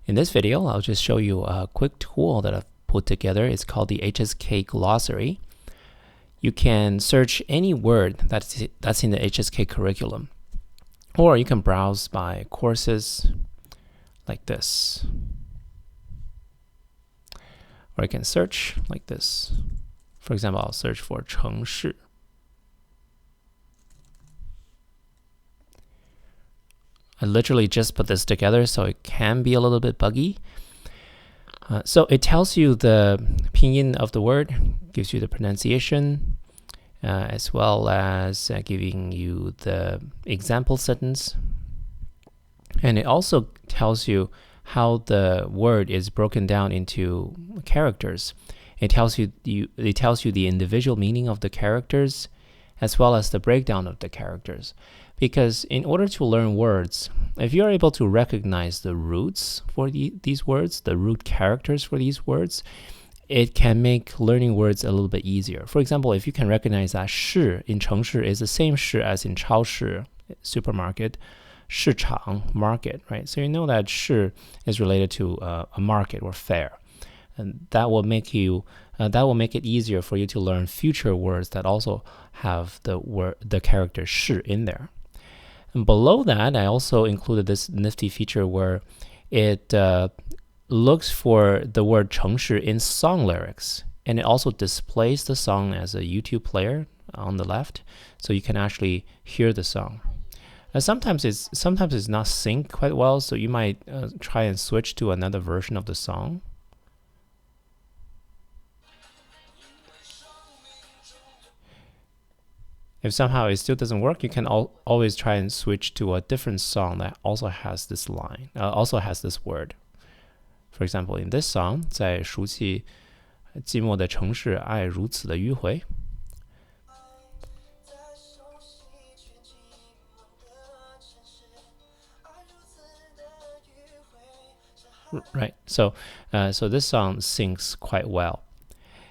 In this video, I'll just show you a quick tool that I've put together. It's called the HSK glossary. You can search any word that's in the HSK curriculum, or you can browse by courses like this, or you can search like this. For example, I'll search for 城市. I literally just put this together, so it can be a little bit buggy. So it tells you the pinyin of the word, gives you the pronunciation, as well as giving you the example sentence. And it also tells you how the word is broken down into characters. It tells you the individual meaning of the characters, as well as the breakdown of the characters. Because in order to learn words, if you're able to recognize the roots for these words, the root characters for these words, it can make learning words a little bit easier. For example, if you can recognize that 市 in 城市 is the same 市 as in 超市, supermarket, 市场, market, right? So you know that 市 is related to a market or fair. And that will make it easier for you to learn future words that also have the character 市 in there. And below that, I also included this nifty feature where it looks for the word 城市 in song lyrics, and it also displays the song as a YouTube player on the left, so you can actually hear the song. Sometimes it's not synced quite well, so you might try and switch to another version of the song. If somehow it still doesn't work, you can always try and switch to a different song that also has this line, also has this word. For example, in this song, 在熟悉寂寞的城市，爱如此的迂回. Right. So this song syncs quite well.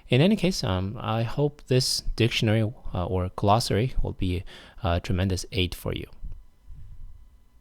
In any case, I hope this dictionary or glossary will be a tremendous aid for you.